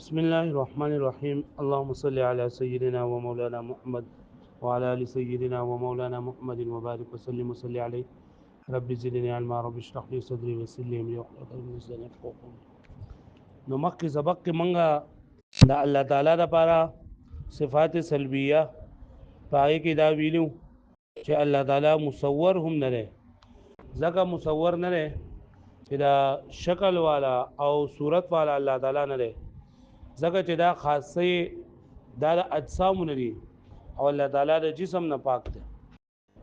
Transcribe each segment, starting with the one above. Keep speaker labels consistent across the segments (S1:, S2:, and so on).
S1: بسم الله الرحمن الرحيم اللهم صل على سيدنا ومولانا محمد وعلى ال سيدنا ومولانا محمد وبارك وسلم وصل عليه رب زدني علما رب اشرح لي صدري ويسر لي امري واحلل عقدة من لساني يفقهوا قولي. نو مخکې سبق کې منګه د الله تعالی لپاره صفات سلبیه پای کې دا ویلو چې الله تعالی مصور هم نه دی ځکه مصور نه دی چې دا شکل والا او صورت والا الله تعالی نه دی ځکه چې دا خاصه دا د اجسام نه دي او الله تعالی د جسم نه پاک دی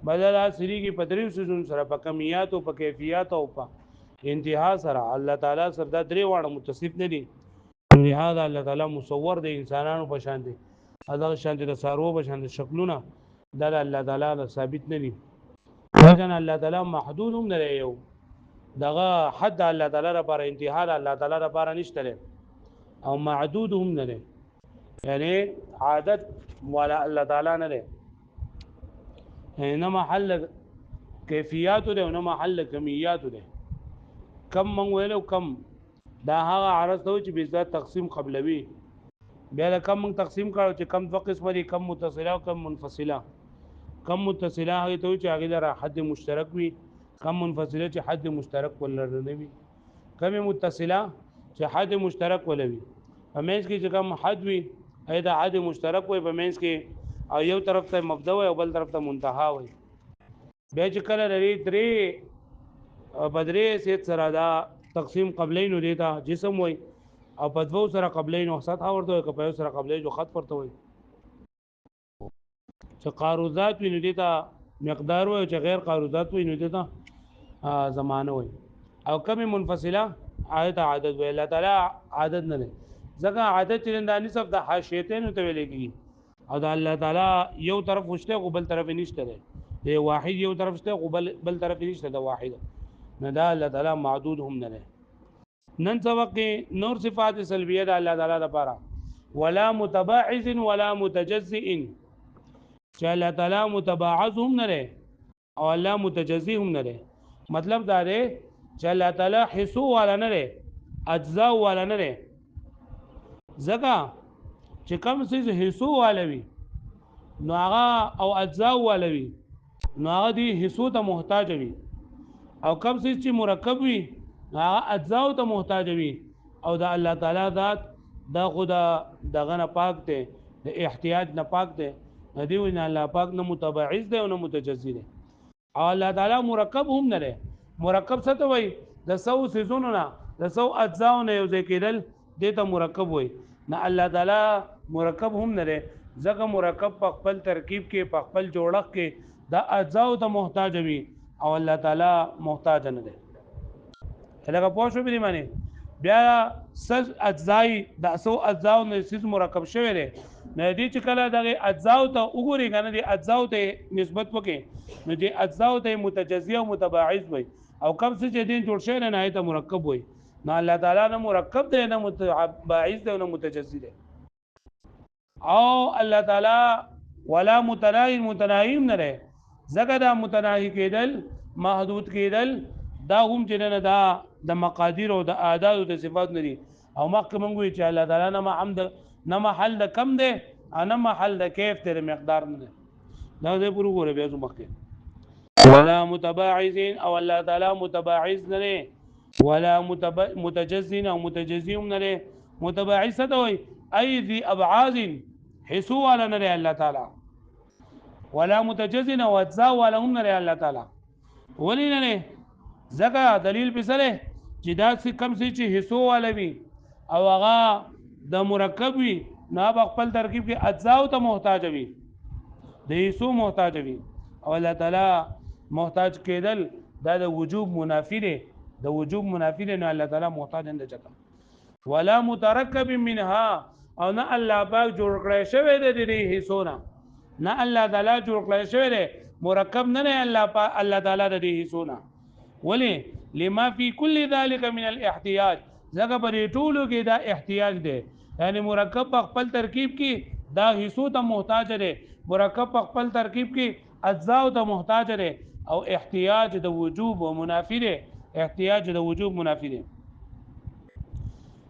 S1: بدل سری کې پدریو سيزون سره په کمیات او په کیفیت او په انتها سره الله تعالی سره دا درې واړه متصف نه دي لہذا الله تعالی مصور د انسانانو په شان دي هغه شان دي د سارو په شان دي شکلونه دا الله تعالی ثابت نه دي ځکه الله تعالی محدود هم نه یو دغه حد الله تعالی لپاره انتها الله تعالی لپاره نشته او معدود هم نه ده یعنی عادت ولا الله تعالی نه ده نه محل کیفیات ده نه محل کمیات ده کم من ویلو کم دا هغه عرض ته چې به تقسیم قبلوي بیا کم من تقسیم کړو چې کم دوه قسمه دي کم متصله او کم منفصله کم متصله هغه ته چې هغه لپاره حد مشترک وي کم منفصله چې حد مشترک ولرنه وي کم متصله چې حد مشترک ولوي په منځ کې چې کوم حد وي دا حد مشترک وي په منځ کې او یو طرف ته مبدا وي او بل طرف ته منتها وي بیا چې کله لري درې بدرې سید سره دا تقسیم قبلین دیتا جسم وي او په دوو سره قبلین او سطح ورته وي په یو سره قبلین جو خط ورته وي چې قاروزات وي نو دیتا مقدار وي چې غیر قاروزات وي نو دیتا زمانه وي او کمی منفصله عادت وي الله تعالی عادت نه لري ځکه عادت چې د نسب د حاشیتین ته ویل کېږي او د الله تعالی یو طرف وشته او بل طرف نشته دی واحد یو طرف شته او بل طرف نشته د واحد نه دا الله تعالی معدود هم نه نن سبق کې نور صفات سلبیه د الله تعالی لپاره ولا متباعث ولا متجزئ چې الله تعالی متباعث هم نه او الله متجزئ هم نه مطلب دا دی چې الله تعالی حصو والا نه اجزاء والا نه ځکه چې کوم څه حصو والوي نو هغه او اجزاء والوي نو هغه دي حصو ته محتاج وي او کوم څه چې مرکب وي هغه اجزاء ته محتاج وي او د الله تعالی ذات دا خدا دغه نه پاک دی د احتیاج نه پاک دی دی وینه الله پاک نه متباعث دی او نه متجزی دی او الله تعالی مرکب هم نه دی مرکب څه ته وایي د 100 سيزونو نه د 100 اجزاء نه یو ځای کېدل دته مرکب وایي نه الله تعالی مرکب هم نه دی ځکه مرکب په خپل ترکیب کې په خپل جوړښت کې د اجزاء ته محتاج وي او الله تعالی محتاج نه دی هغه پوه شو به معنی بیا سز اجزای د 100 اجزاء نه سیس مرکب شوی دی نه دي چې کله دغه اجزاء ته وګوري کنه دي اجزاء ته نسبت وکي نو دي اجزاء ته متجزئه او متباعث وي او کوم څه چې دین جوړ شوی نه ته مرکب وي نو الله تعالی نه مرکب دی نه متباعث دی نه متجزئ دی او الله تعالی ولا متناهی نه دی زګه دا متناهی کېدل محدود کېدل دا هم چې نه دا د مقادیر او د اعداد او د صفات نه دي او مخکې مونږ وی چې الله تعالی نه محل د کم دی نه محل د کیف دی مقدار نه دی دا دې پورو ګوره بیا زو مخکې ولا متباعثین او الله تعالی متباعث نه دی ولا متجزئ او متجزئ نه دی متباعث ته وي اي ذي ابعاد حسو ولا نه دی الله تعالی ولا متجزئ او اجزاء ولا هم نه دی الله تعالی ولې نه ځکه دلیل په سره چې دا کم څه چې حصو والوي او هغه د مرکب وي نه په خپل ترکیب کې اجزاء ته محتاج وي د حصو محتاج وي او الله تعالی محتاج کېدل دا د وجوب منافی دی د وجوب منافی دی نه الله تعالی محتاج نه ځکه ولا مترکب منها او نه الله پاک جوړ کړی شوی دی د حصو نه الله تعالی جوړ کړی شوی دی مرکب نه الله تعالی د حصو نه ولی لما فی کل ذلك من الاحتیاج ځکه په ټولو کې دا احتیاج دی یعنی مرکب په خپل ترکیب کې دا حصو ته محتاج دی مرکب په خپل ترکیب کې اجزاء ته محتاج دی او احتیاج د وجوب او منافی دی احتیاج د وجوب منافی دی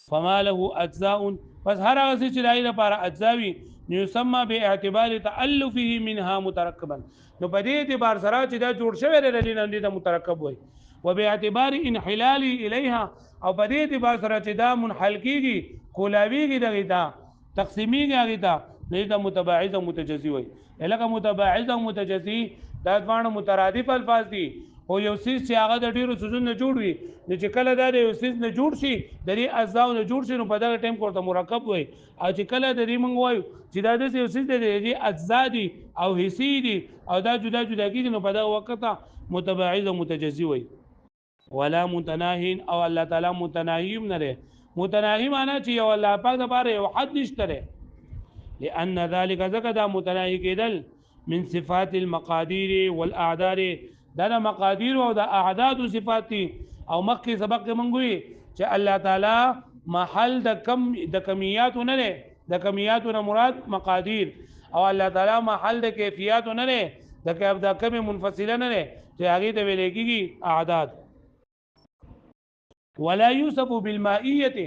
S1: فما له اجزاء پس هر هغه څه چې د هغې لپاره اجزاوي نو یسمى باعتبار تألفه منها مترکبا، نو په دې اعتبار سره چې دا جوړ شوی دی د دې نه دې ته مترکب وایي، وباعتبار انحلال الیها، او په دې اعتبار سره چې دا منحل کېږي کولاویږي دغې ته تقسیمیږي هغې ته دې ته متباعض او متجزي وایي. لکه متباعض او متجزي دا دواړه مترادف الفاظ دي، او یو څیز چې هغه د ډېرو څیزونو نه جوړ وي نو چې کله دا د یو څیز نه جوړ شي د دې اجزاو نه جوړ شي نو په دغه ټایم کې ورته مرکب وایي، او چې کله د دې موږ وایو چې دا داسې یو څیز دی د دې اجزا دي او حصې دي او دا جدا جدا کېږي نو په دغه وخت ته متباعض او متجزي وایي. ولا متناهین، او الله تعالی متناهی نه دی. متناهی معنی چې یو الله پاک دپاره یو حد نشته دی، لأن ذلك ځکه دا متناهی کېدل من صفات المقادیر والاعداد دا د مقادیر او د اعداد صفات دي، او مخکې سبق کې مونږ وی چې الله تعالی محل د کمیات نه دی، د کمیات نه مراد مقادیر، او الله تعالی محل د کیفیات نه دی، د کم منفصله نه دی چې هغې ته ویل کېږي اعداد. ولا يوصف بالمائیه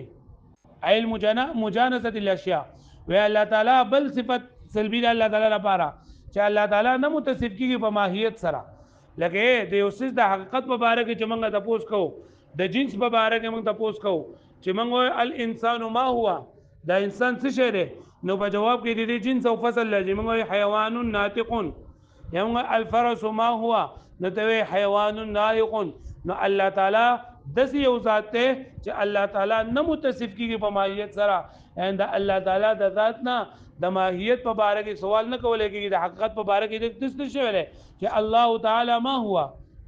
S1: ای مجانسه الاشیاء، وی الله تعالی بل صفت سلبی د الله تعالی لپاره چې الله تعالی نه متصف کېږي په ماهیت سره، لکه د یو څیز د حقیقت په باره کې چې موږ تپوس کوو، د جنس په باره کې موږ تپوس کوو چې موږ وایو الانسان ما هو، دا انسان څه شی دی، نو په جواب کې د دې جنس او فصل لږ موږ وایو حیوان ناطق، یا موږ الفرس ما هو نو ته وایي حیوان ناطق. نو الله تعالی داسې یو ذات دی چې الله تعالی نه متصف کېږي په ماهیت سره، د الله تعالی د ذات نه د ماهیت په باره کې سوال نه کولی کېږي، د حقیقت په باره کې داسې نه شوی دی چې الله تعالی ما هو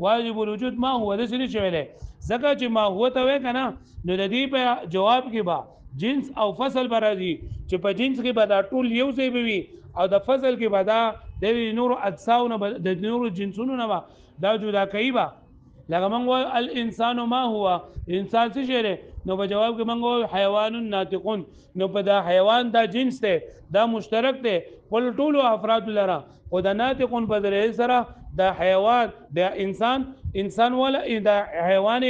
S1: واجب الوجود ما هو، داسې نه شوی دی ځکه چې ما هو ته وایي که نه نو د دې په جواب کې به جنس او فصل به راځي چې په جنس کې به دا ټول یو ځای به وي، او د فصل کې به دا د نورو اجساو نه د نورو جنسونو نه به دا جدا کوي به. لکه موږ وایو الانسان ما هو، انسان څه شی دی، نو په جواب کې موږ وایو حیوان ناطقون، نو په دا حیوان دا جنس دی دا مشترک دی ټول ټولو افرادو لره، خو د ناطقون په ذریعې سره د حیوان د انسان ولا د حیوان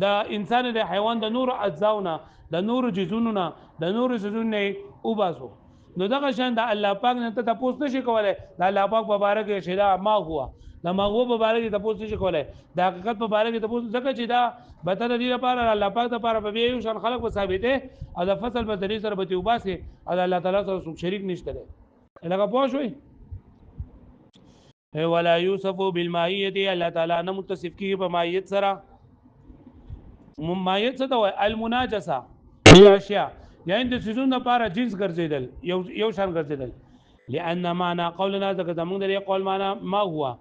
S1: د انسان د حیوان د نورو اجزاو نه د نورو جزونو نه د نورو څیزونو نه وباسو. نو دغه شان د الله پاک نه ته تپوس نشي کولی د الله پاک په باره کې چې دا ما هو، د مغو په باره کې تپوس نشي کولی، د حقیقت په باره کې تپوس ځکه چې دا به ته د دې لپاره الله پاک دپاره به بیا یو شان خلق به ثابتې او د فصل په ذریعې سره به ترې وباسې او د الله تعالی سره څوک شریک نشته دی. لکه پوه شوئ. ولا یوصف بالمائیه، الله تعالی نه متصف کېږي په مائیت سره. مائیت څه ته وایي؟ المناجسه اشیاء، یعنی د څیزونو لپاره جنس ګرځېدل، یو شان ګرځېدل. لأن معنا قولنا ځکه زمونږ د دې قول معنا ما هو،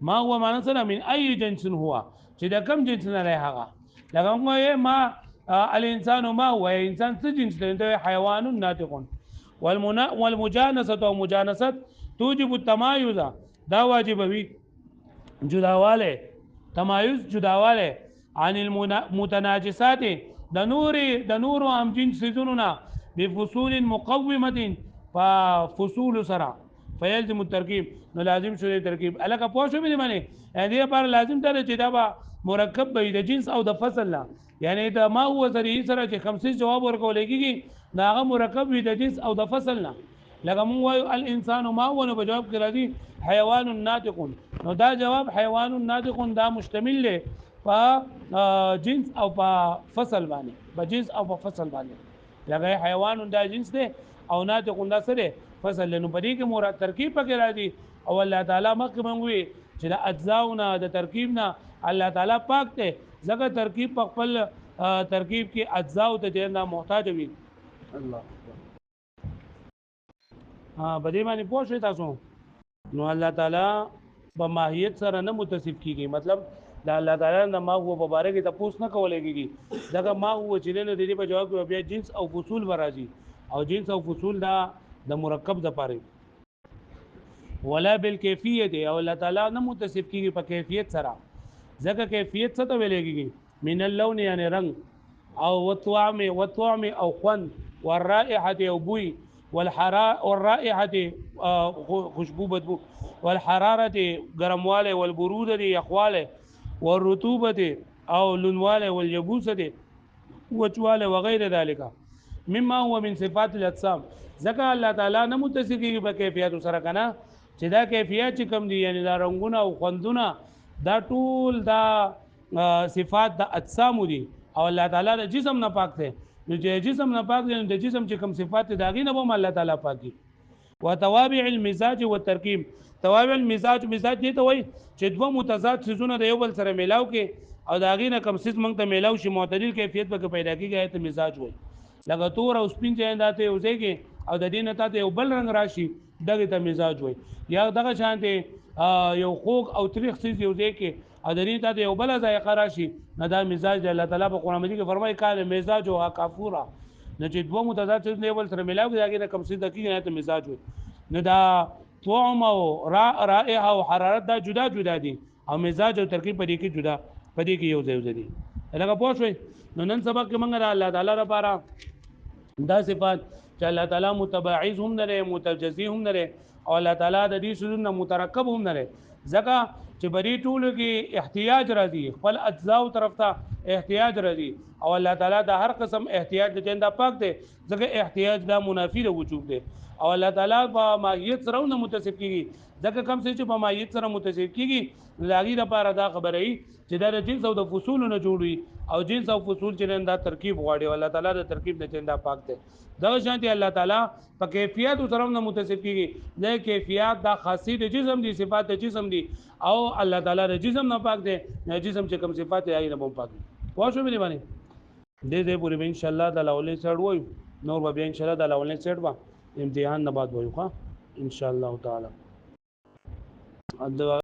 S1: ما هو معنا څه ده؟ من ای جنس هو، چې د کوم جنس نه دی هغه. لکه موږ وایو ما الانسان ما هو، انسان څه جنس دی؟ دی حیوان ناطق. والمجانسه او مجانست توجب التمایز، دا واجبوي جداواله، تمایز جداواله عن المتناجسات د نور هم جنس څیزونو نه بفصول مقومه ففصول سره فیلزم الترکیب، نو لازم شو ترکیب. الکه پوه شو مې معنی دې لپاره لازم ده چې دا به مرکب به د جنس او د فصل نه، یعنی د ما هو سره چې خمسه جواب ورکول کېږي دا هغه مرکب وي د جنس او د فصل نه. لکه موږ وایو الانسان ما هو، نو په جواب کې راځي حیوان ناطق، نو دا جواب حیوان ناطق دا مشتمل دی په جنس او په فصل باندې، په جنس او په فصل باندې. لکه حیوان دا جنس دی او ناطق دا څه دی؟ فصل. نو په دې کې مراد ترکیب پکې راځي، او الله تعالی مخکې موږ وی چې د اجزاو نه د ترکیب نه الله تعالی پاک دی، ځکه ترکیب په خپل ترکیب کې اجزاو ته ډېر نه محتاج وي. الله په دې باندې پوه شئ تاسو. نو الله تعالی په ماهیت سره نه متصف کیږي، مطلب د الله تعالی نه ما هو په باره کې تپوس نه کولی کېږي، ځکه ما هو چې نه د دې په جواب کې بیا جنس او فصول به راځي، او جنس او فصول دا د مرکب دپاره. ولا بالکیفیت، او الله تعالی نه متصف کیږي په کیفیت سره، ځکه کیفیت څه ته ویل کېږي؟ من اللون یعنی رنگ، او والطعم او خوند، والرائحه او بوی، والرائحه خوشبو بدبو، والحراره ګرمواله، والبروده یخواله، والرطوبه او لونواله، واليبوسه وچواله وغیر ذلك. مما هو من صفات الاجسام ځکه الله تعالی نه متصف کیږي په کیفیت سره کنه چې دا کیفیت چې کم دي یعنی دا رنگونه او خوندونه دا ټول دا صفات د اجسام دي او الله تعالی د جسم نه پاک دی نو چې جسم نه پاک دی نو د جسم چې کم صفات دي دا غي نه به الله تعالی پاکي وتوابع المزاج والترکیب توابع المزاج مزاج دي ته وای چې دوه متضاد سيزونه د یو بل سره میلاو کې او دا غي نه کم سیس مونږ ته میلاو شي معتدل کیفیت به پیدا کیږي ته مزاج وای لکه تور او سپین چې انداته یو ځای کې او د دې نه ته یو بل رنگ راشي دغه ته مزاج وای یا دغه شانته یو خوږ او تریخ څه یو ځای کې او د دې ته یو بل ذایقه راشي نه دا مزاج الله تعالی په قرآن مجید کې فرمایي کاله مزاج او کافورا نه چې دوه متضاد څه نه بل سره ملاو کې دغه کم څه دقیق نه ته مزاج وای نه دا طعم او رائحه او حرارت دا جدا جدا دي او مزاج او ترکیب په دې کې جدا په دې کې یو ځای دي لکه پوه شئ نو نن سبق کې موږ الله تعالی لپاره دا صفات چې الله تعالی متباعض هم نه متجزي هم نه او الله تعالی د دې شذونه مترکب هم نه ځکه چې بری ټولو کې احتیاج راځي خپل اجزا او طرف ته احتیاج راځي او الله تعالی د هر قسم احتیاج د جنده پاک دی ځکه احتیاج دا منافی د وجود دی او الله تعالی په ماهیت سره نه متصف کیږي ځکه کوم څه چې په ماهیت سره متصف کیږي لاغي لپاره دا خبره ای چې دا جنس او د فصول نه جوړوي او جنس او فصول چې دا ترکیب غواړي الله تعالی د ترکیب نه جنده پاک دی دا شانتي الله تعالی په کیفیت سره نه متصف کیږي د کیفیت دا خاصیت د جسم دي صفات د جسم دي او الله تعالی د جسم نه پاک دی جسم چې کوم صفات یې نه پاک دي واښو مې باندې دې پوری ان شاء الله د اولې سړ وای نور به ان شاء الله د اولې سړ با امتحان نه بعد وایو ښا ان شاء الله تعالی